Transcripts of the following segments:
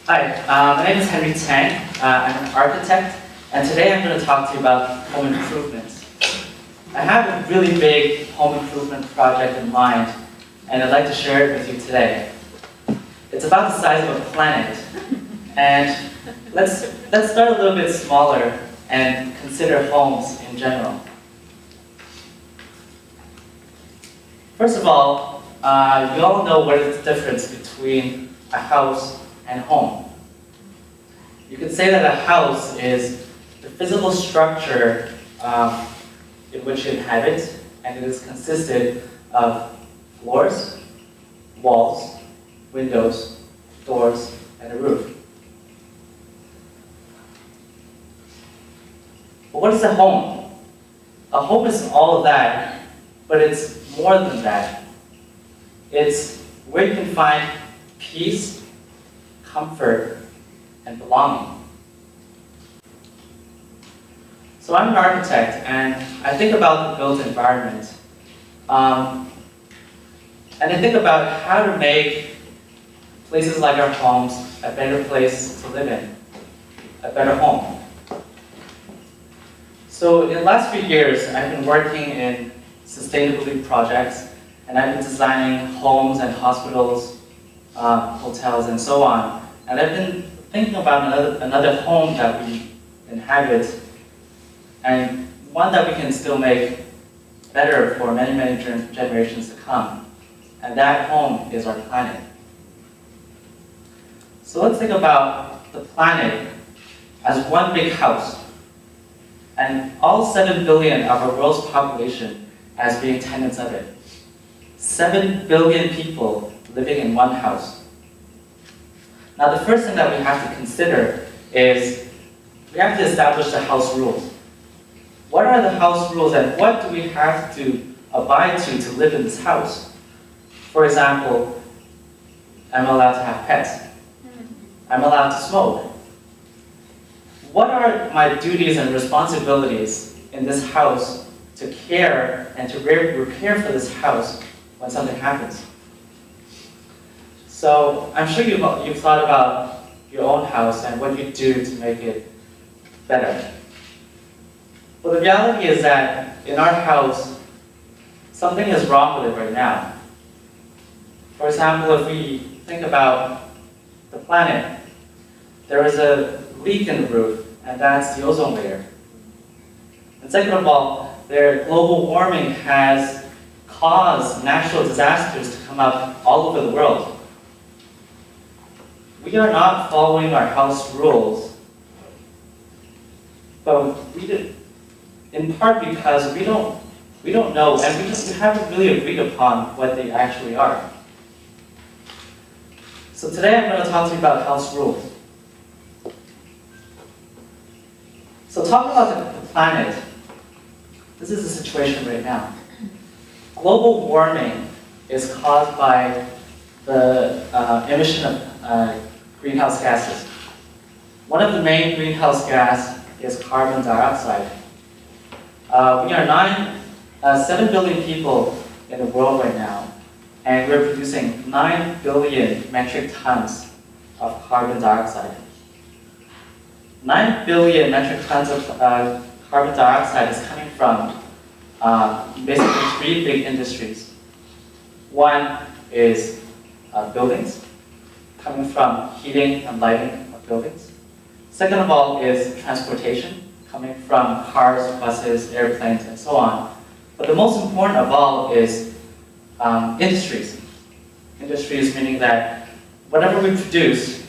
Hi, my name is Tsang. I'm an architect, and today I'm going to talk to you about home improvements. I have a really big home improvement project in mind, and I'd like to share it with you today. It's about the size of a planet, and let's start a little bit smaller and consider homes in general. First of all, you all know what is the difference between a house and home. You could say that a house is the physical structure in which you inhabit, and it is consisted of floors, walls, windows, doors, and a roof. But what is a home? A home is all of that, but it's more than that. It's where you can find peace, comfort, and belonging. So I'm an architect, and I think about the built environment. And I think about how to make places like our homes a better place to live in, a better home. So in the last few years, I've been working in sustainability projects, and I've been designing homes and hospitals, hotels, and so on. And I've been thinking about another home that we inhabit, and one that we can still make better for many, many generations to come. And that home is our planet. So let's think about the planet as one big house, and all 7 billion of our world's population as being tenants of it. 7 billion people living in one house. Now the first thing that we have to consider is we have to establish the house rules. What are the house rules, and what do we have to abide to live in this house? For example, I'm allowed to have pets. I'm allowed to smoke. What are my duties and responsibilities in this house to care and to repair for this house when something happens? So I'm sure you've thought about your own house and what you do to make it better. Well, the reality is that in our house, something is wrong with it right now. For example, if we think about the planet, there is a leak in the roof, and that's the ozone layer. And second of all, global warming has caused natural disasters to come up all over the world. We are not following our house rules, but in part because we don't know, and we haven't really agreed upon what they actually are. So today I'm going to talk to you about house rules. So talk about the planet. This is the situation right now. Global warming is caused by the emission of greenhouse gases. One of the main greenhouse gas is carbon dioxide. We are 7 billion people in the world right now, and we're producing 9 billion metric tons of carbon dioxide. 9 billion metric tons of carbon dioxide is coming from basically 3 big industries. One is buildings, coming from heating and lighting of buildings. Second of all is transportation, coming from cars, buses, airplanes, and so on. But the most important of all is industries. Industries meaning that whatever we produce,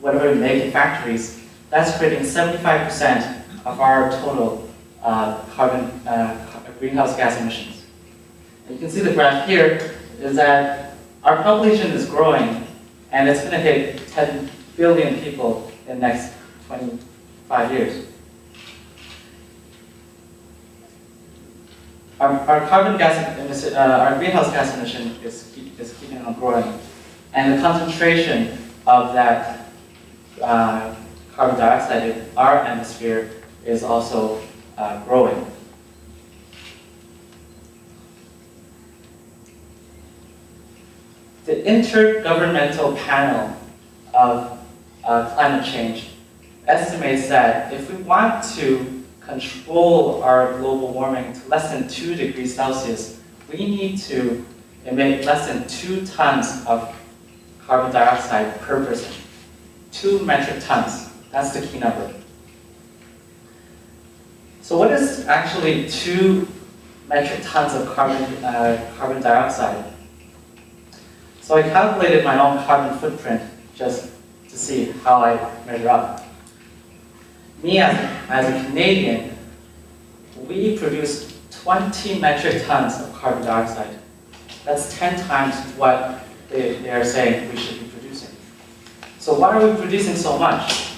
whatever we make in factories, that's creating 75% of our total greenhouse gas emissions. And you can see the graph here is that our population is growing, and it's going to hit 10 billion people in the next 25 years. Our greenhouse gas emission is keeping on growing, and the concentration of that carbon dioxide in our atmosphere is also growing. The Intergovernmental Panel of climate change estimates that if we want to control our global warming to less than 2 degrees Celsius, we need to emit less than 2 tons of carbon dioxide per person. 2 metric tons, that's the key number. So what is actually 2 metric tons of carbon dioxide? So I calculated my own carbon footprint just to see how I measure up. Me as a Canadian, we produce 20 metric tons of carbon dioxide. That's 10 times what they are saying we should be producing. So why are we producing so much?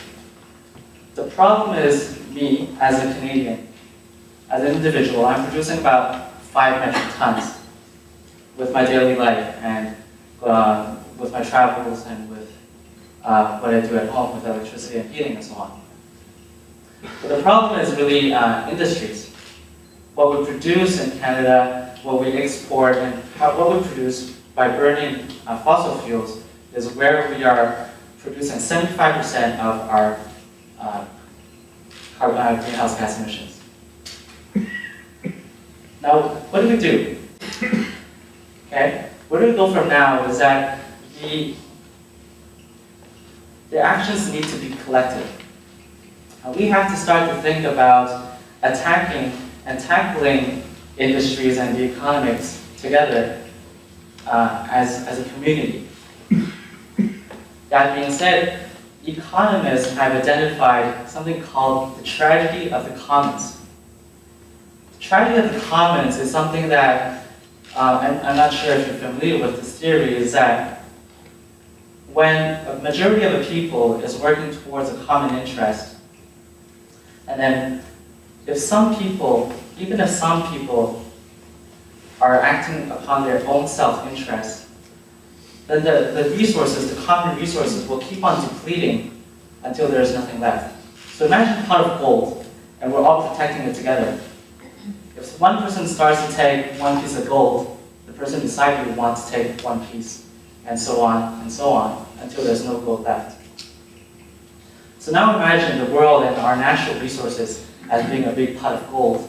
The problem is me as a Canadian, as an individual, I'm producing about 5 metric tons with my daily life and with my travels and with what I do at home with electricity and heating and so on. But the problem is really industries. What we produce in Canada, what we export, and what we produce by burning fossil fuels is where we are producing 75% of our greenhouse gas emissions. Now, what do we do? Okay, where we go from now is that the actions need to be collective. We have to start to think about attacking and tackling industries and the economics together as a community. That being said, economists have identified something called the tragedy of the commons. The tragedy of the commons is something that, I'm not sure if you're familiar with this theory, is that when a majority of the people is working towards a common interest, and then if some people, even if some people are acting upon their own self-interest, then the resources, the common resources, will keep on depleting until there's nothing left. So imagine a pot of gold, and we're all protecting it together. If one person starts to take one piece of gold, the person beside you wants to take one piece, and so on, until there's no gold left. So now imagine the world and our natural resources as being a big pot of gold.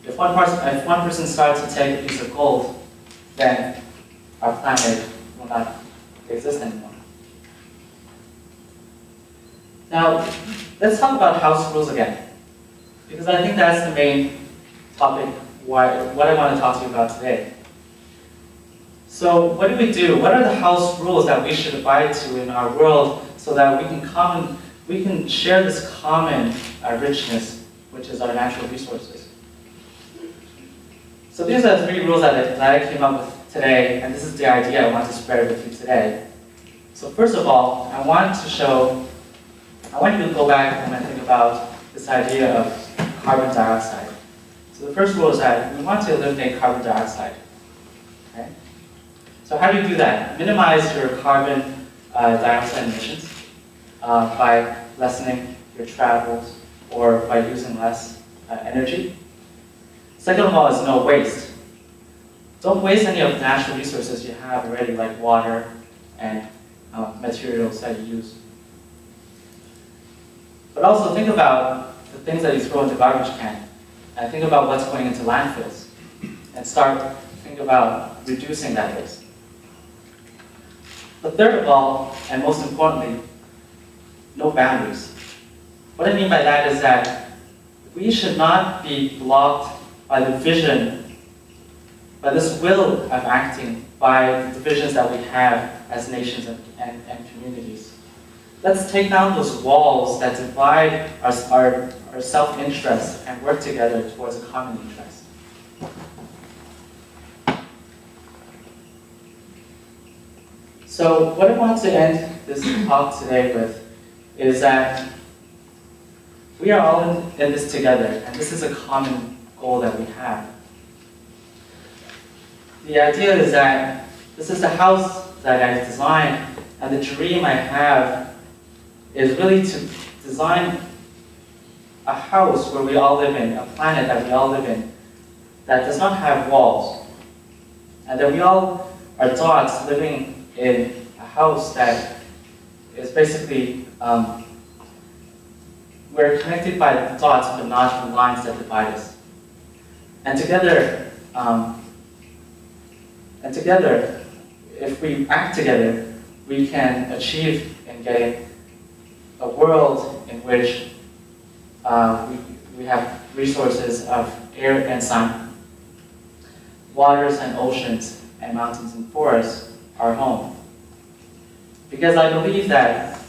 If one person starts to take a piece of gold, then our planet will not exist anymore. Now, let's talk about house rules again, because I think that's the main topic, what I want to talk to you about today. So what do we do? What are the house rules that we should abide to in our world so that we can share this common richness, which is our natural resources? So these are 3 rules that I came up with today, and this is the idea I want to spread with you today. So first of all, I want you to go back and think about this idea of carbon dioxide. So the first rule is that we want to eliminate carbon dioxide. Okay? So how do you do that? Minimize your carbon dioxide emissions by lessening your travels or by using less energy. Second of all is no waste. Don't waste any of the natural resources you have already, like water and materials that you use. But also think about the things that you throw in the garbage can, and think about what's going into landfills, and think about reducing that waste. But third of all, and most importantly, no boundaries. What I mean by that is that we should not be blocked by the vision, by this will of acting, by the divisions that we have as nations and communities. Let's take down those walls that divide our self-interest and work together towards a common interest. So what I want to end this talk today with is that we are all in this together, and this is a common goal that we have. The idea is that this is the house that I've designed, and the dream I have is really to design a house where we all live in, a planet that we all live in, that does not have walls, and that we all are dots living in a house that is basically we're connected by the dots but not the lines that divide us. And together, if we act together, we can achieve in getting a world in which we have resources of air and sun, waters and oceans, and mountains and forests, our home. Because I believe that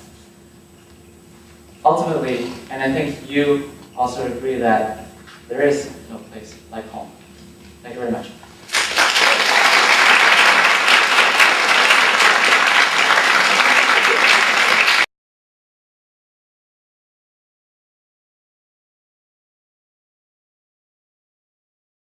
ultimately, and I think you also agree that there is no place like home. Thank you very much.